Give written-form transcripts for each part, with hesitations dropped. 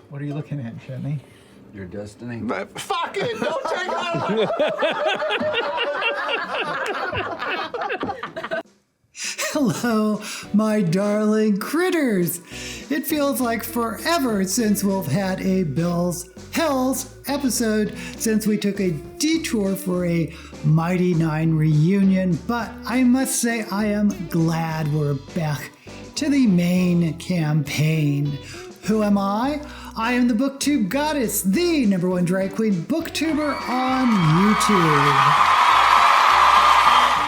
What are you looking at, Chetney? Your destiny. But fuck it! Don't take my Hello, my darling critters. It feels like forever since we've had a Bill's Hells episode, since we took a detour for a Mighty Nine reunion, but I must say I am glad we're back to the main campaign. Who am I? I am the BookTube goddess, the #1 drag queen booktuber on YouTube.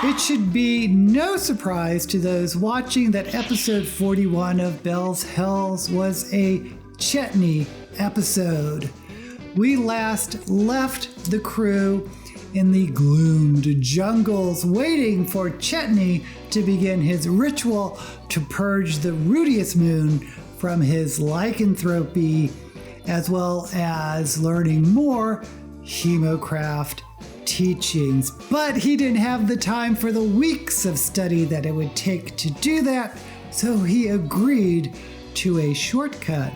It should be no surprise to those watching that episode 41 of Bill's Hells was a Chetney episode. We last left the crew in the gloomed jungles waiting for Chetney to begin his ritual to purge the Rudius moon from his lycanthropy, as well as learning more Hemocraft teachings. But he didn't have the time for the weeks of study that it would take to do that, so he agreed to a shortcut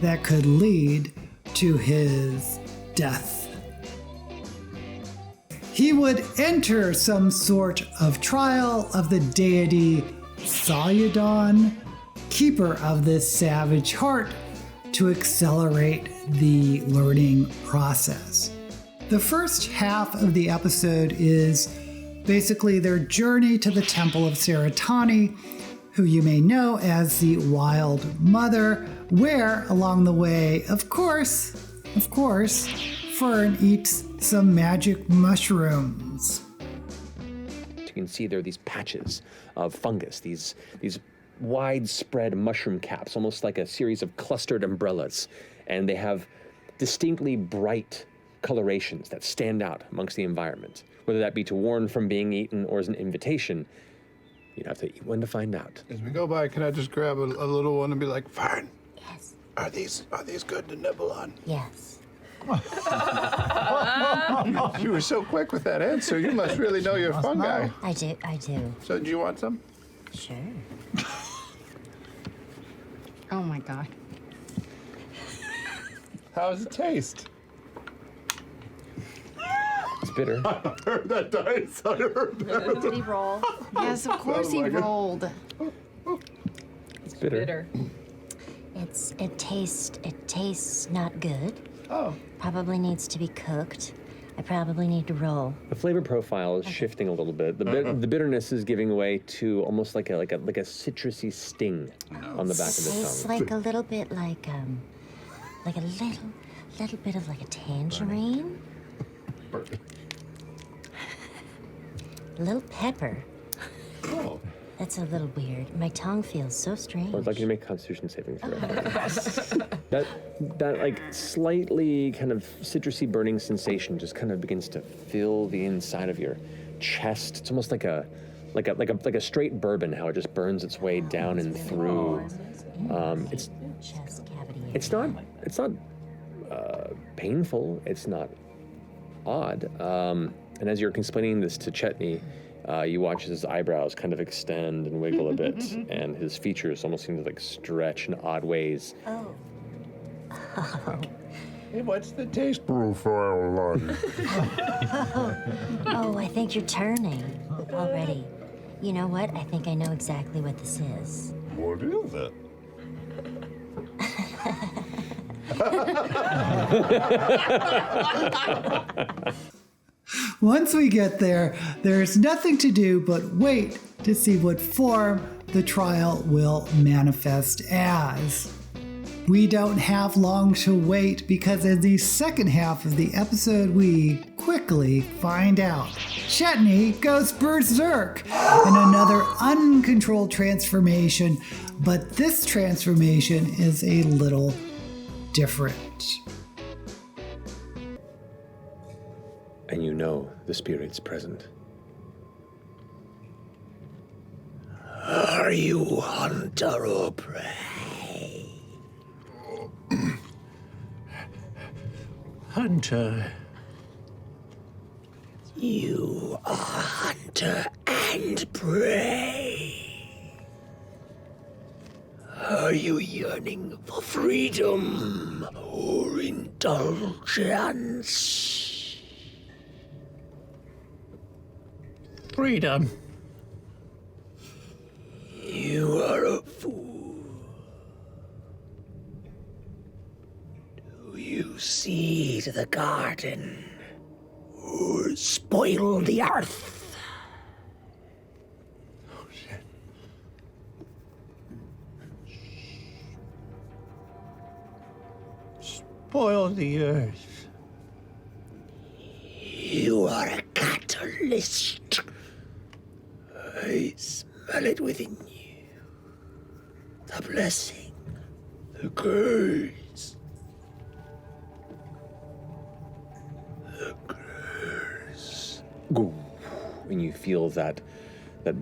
that could lead to his death. He would enter some sort of trial of the deity Salyadon, keeper of this savage heart, to accelerate the learning process. The first half of the episode is basically their journey to the Temple of Seratani, who you may know as the Wild Mother, where along the way, of course, Fern eats some magic mushrooms. You can see there are these patches of fungus, these widespread mushroom caps, almost like a series of clustered umbrellas, and they have distinctly bright colorations that stand out amongst the environment. Whether that be to warn from being eaten or as an invitation, you'd have to eat one to find out. As we go by, can I just grab a little one and be like, Fern, Yes. are these good to nibble on? Yes. You were so quick with that answer. You must really know your fungi. I do. So do you want some? Sure. Oh my God. How does it taste? It's bitter. I heard that dice. I heard that. Did he roll? Yes, of course he my God. rolled. It's bitter. It tastes not good. Oh. Probably needs to be cooked. I probably need to roll. The flavor profile is shifting a little bit. The bitterness is giving way to almost like a citrusy sting on the back of the Tastes tongue. like a little bit like a little bit of like a tangerine. A little pepper. Oh. That's a little weird. My tongue feels so strange. I would like you to make Constitution saving throw. that like slightly kind of citrusy burning sensation just kind of begins to fill the inside of your chest. It's almost like a straight bourbon, how it just burns its way down and through. It's Chest cavity. It's not painful. It's not odd. And as you're explaining this to Chetney, you watch his eyebrows kind of extend and wiggle a bit, and his features almost seem to like stretch in odd ways. Oh. Hey, what's the taste profile like? Oh, I think you're turning already. You know what? I think I know exactly what this is. What is it? Once we get there, there's nothing to do but wait to see what form the trial will manifest as. We don't have long to wait because in the second half of the episode, we quickly find out Chetney goes berserk in another uncontrolled transformation, but this transformation is a little different. And you know the spirit's present. Are you hunter or prey? Hunter. You are hunter and prey. Are you yearning for freedom your indulgence. Freedom. You are a fool. Do you seed the garden or spoil the earth? Oh, shit. Spoil the earth. You are a catalyst. I smell it within you. The blessing, the curse. The curse. Goo. And you feel that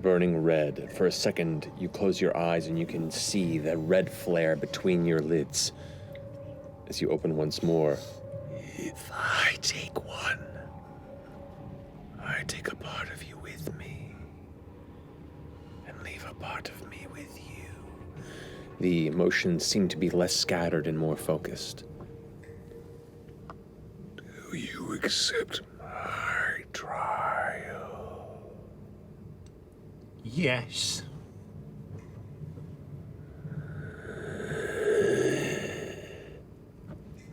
burning red. For a second, you close your eyes and you can see the red flare between your lids. As you open once more, If I take one, I take a part of you with me. And leave a part of me with you. the emotions seem to be less scattered and more focused. Do you accept my trial? Yes.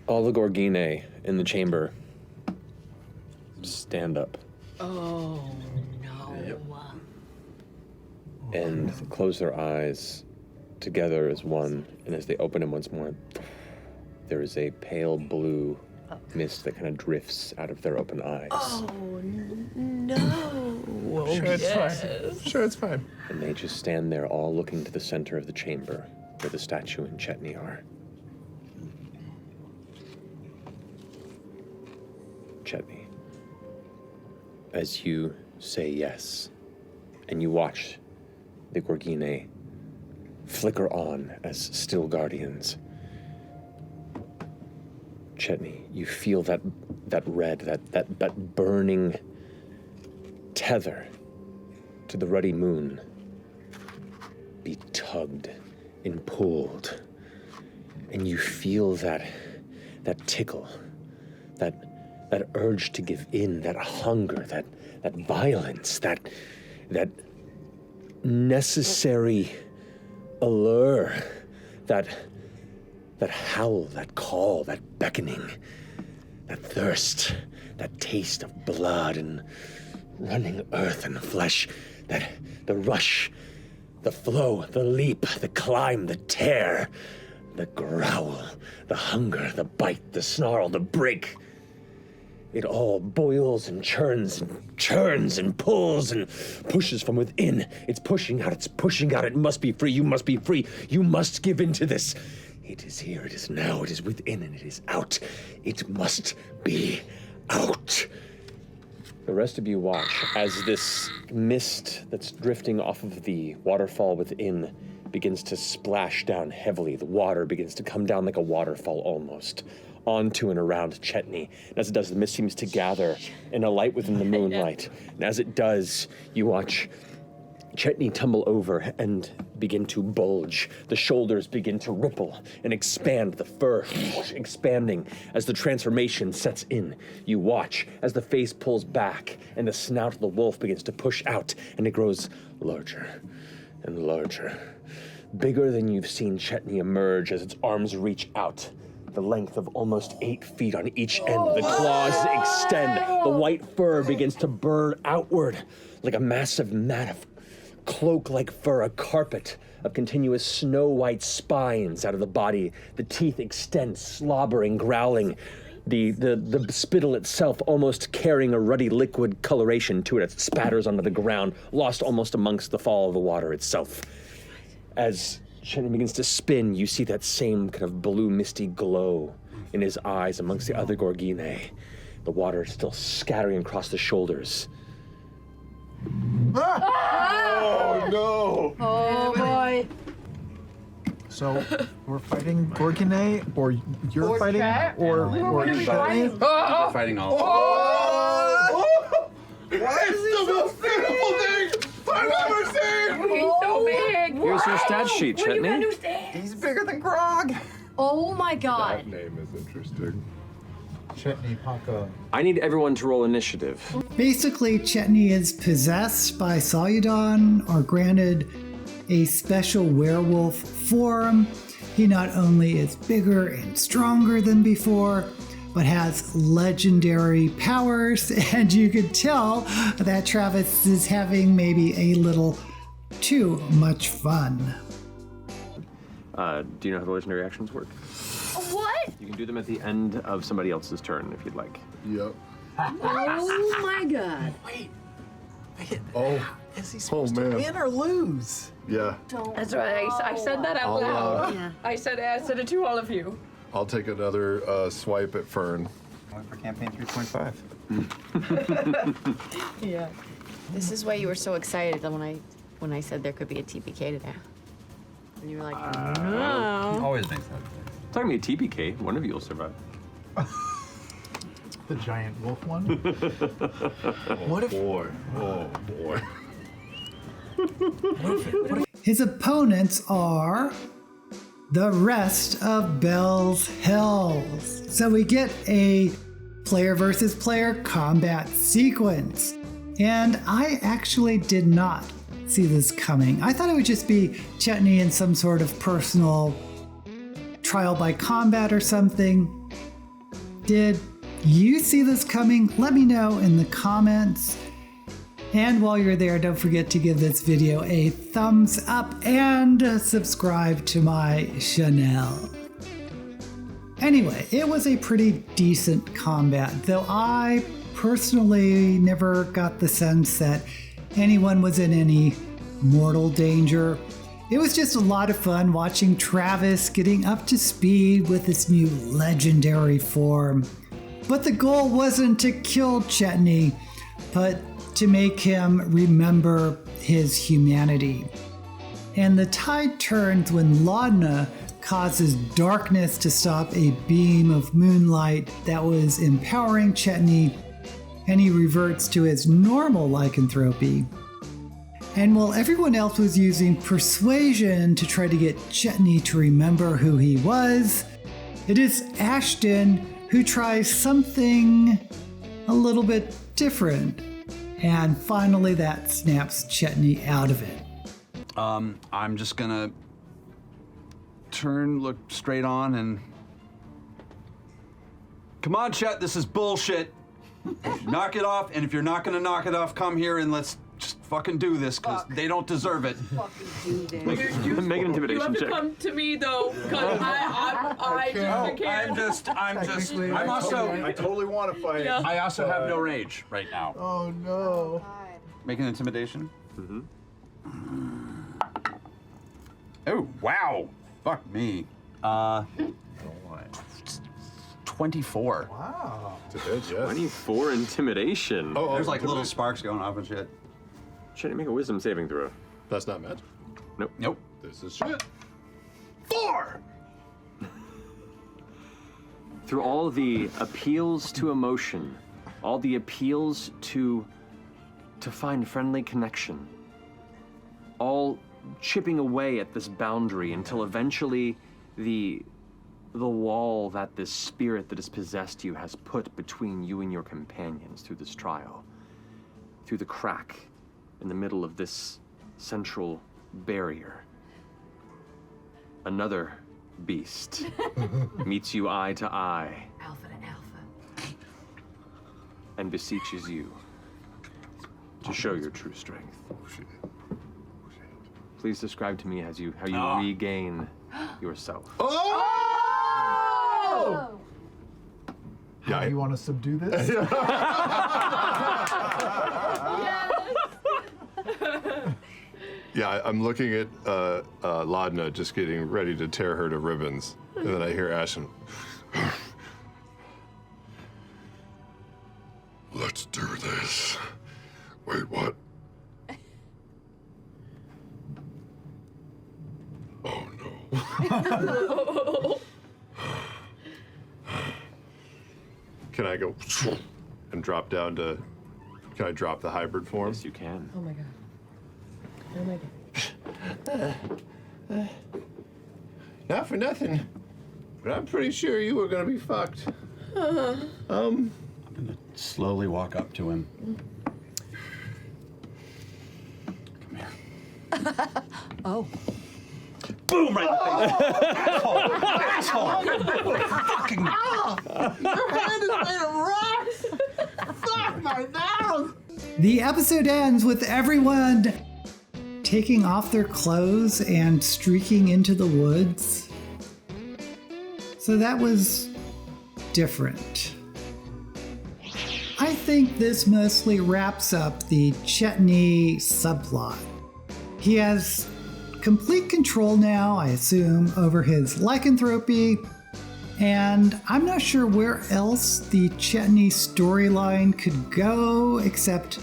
All the Gorgine in the chamber stand up Oh, no. and close their eyes together as one. And as they open them once more, there is a pale blue mist that kind of drifts out of their open eyes. Sure, it's fine. Sure, it's fine. And they just stand there all looking to the center of the chamber where the statue and Chetney are. Chetney, as you say yes, and you watch the Gorgine flicker on as still guardians, Chetney, you feel that red, that burning tether to the ruddy moon be tugged and pulled, and you feel that tickle, that urge to give in, that hunger, that violence, that necessary allure, that howl, that call, that beckoning, that thirst, that taste of blood and running earth and flesh, the rush, the flow, the leap, the climb, the tear, the growl, the hunger, the bite, the snarl, the break. It all boils and churns and pulls and pushes from within. It's pushing out, it must be free, you must be free, you must give in to this. It is here, it is now, it is within, and it is out. It must be out. The rest of you watch as this mist that's drifting off of the waterfall within begins to splash down heavily. The water begins to come down like a waterfall almost, onto and around Chetney. And as it does, the mist seems to gather in a light within the moonlight. And as it does, you watch Chetney tumble over and begin to bulge. The shoulders begin to ripple and expand, the fur expanding as the transformation sets in. You watch as the face pulls back and the snout of the wolf begins to push out, and it grows larger and larger. Bigger than you've seen Chetney emerge as its arms reach out. The length of almost 8 feet on each end. The claws extend. The white fur begins to burn outward like a massive mat of cloak-like fur, a carpet of continuous snow-white spines out of the body. The teeth extend, slobbering, growling. The spittle itself almost carrying a ruddy liquid coloration to it as it spatters onto the ground, lost almost amongst the fall of the water itself. As Chetney begins to spin, you see that same kind of blue misty glow in his eyes amongst the other Gorgine. The water is still scattering across the shoulders. Oh, no! Oh, boy. So, we're fighting Gorgine, or you're fighting, Chet? or Chetney? Fighting all. Why is this the most beautiful thing I've ever seen? He's so big. Here's your stat sheet, What do you Chetney. understand? He's bigger than Grog. Oh my god. That name is interesting. Chetney Paka. I need everyone to roll initiative. Basically, Chetney is possessed by Salyudon or granted a special werewolf form. He not only is bigger and stronger than before, but has legendary powers, and you could tell that Travis is having maybe a little too much fun. Do you know how the legendary actions work? What? You can do them at the end of somebody else's turn if you'd like. Yep. Oh my god. Wait. Oh. Is he supposed to man. win or lose? Yeah. That's right. I said that out loud. Yeah. I said it to all of you. I'll take another swipe at Fern. Went for campaign 3.5. Yeah. This is why you were so excited when I said there could be a TPK today. And you were like, no. Always makes sense. It's not gonna be a TPK. One of you will survive. The giant wolf one? What if Boy. Oh, boy. His opponents are the rest of Bell's Hells. So we get a player versus player combat sequence. And I actually did not see this coming. I thought it would just be Chetney in some sort of personal trial by combat or something. Did you see this coming? Let me know in the comments. And while you're there, don't forget to give this video a thumbs up and subscribe to my channel. Anyway, it was a pretty decent combat, though I personally never got the sense that anyone was in any mortal danger. It was just a lot of fun watching Travis getting up to speed with this new legendary form. But the goal wasn't to kill Chetney, but to make him remember his humanity. And the tide turns when Laudna causes darkness to stop a beam of moonlight that was empowering Chetney, and he reverts to his normal lycanthropy. And while everyone else was using persuasion to try to get Chetney to remember who he was, it is Ashton who tries something a little bit different. And finally that snaps Chetney out of it. I'm just gonna look straight on and... Come on, Chet, this is bullshit. Knock it off, and if you're not gonna knock it off, come here and let's just fucking do this, because they don't deserve it. Fucking do this. Make an You intimidation have to check. come to me though, because I just can't. I'm also... I totally want to fight. Yeah. I also have no rage right now. Oh no. Make an intimidation. Oh, wow. Fuck me. 24. Wow. It's a bit, yes. 24 intimidation. Oh, There's like little sparks going off and shit. Should make a wisdom saving throw. That's not magic. Nope. This is shit. 4! Through all the appeals to emotion, all the appeals to find friendly connection, all chipping away at this boundary until eventually the wall that this spirit that has possessed you has put between you and your companions through this trial, through the crack in the middle of this central barrier, another beast meets you eye to eye Alpha to alpha. and beseeches you to show your true strength. Please describe to me how you regain yourself. Oh! How do you want to subdue this? Yeah, I'm looking at Laudna just getting ready to tear her to ribbons. And then I hear Ashton. Let's do this. Wait, what? Oh no. Can I go and drop down to, can I drop the hybrid form? Yes, you can. Oh my god. Oh my god. Not for nothing. But I'm pretty sure you were gonna be fucked. I'm gonna slowly walk up to him. Come here. Oh. Boom! Right in the face. Asshole! Fucking. Your hand is made of rocks! Fuck my mouth! The episode ends with everyone taking off their clothes and streaking into the woods. So that was different. I think this mostly wraps up the Chetney subplot. He has complete control now, I assume, over his lycanthropy, and I'm not sure where else the Chetney storyline could go, except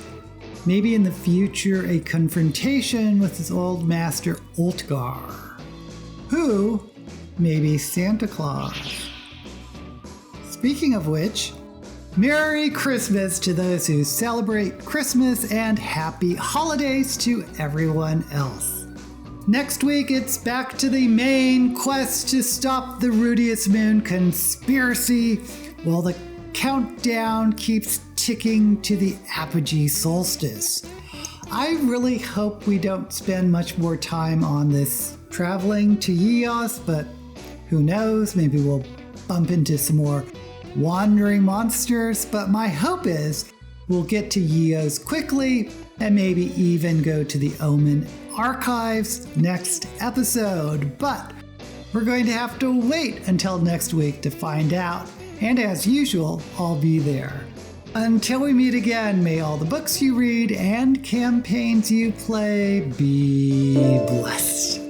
maybe in the future a confrontation with his old master Ultgar, who may be Santa Claus. Speaking of which, Merry Christmas to those who celebrate Christmas and happy holidays to everyone else. Next week, it's back to the main quest to stop the Rudius Moon conspiracy while the countdown keeps ticking to the apogee solstice. I really hope we don't spend much more time on this traveling to Yeos, but who knows, maybe we'll bump into some more wandering monsters, but my hope is we'll get to Yeos quickly and maybe even go to the Omen archives next episode. But we're going to have to wait until next week to find out. And as usual, I'll be there. Until we meet again, may all the books you read and campaigns you play be blessed.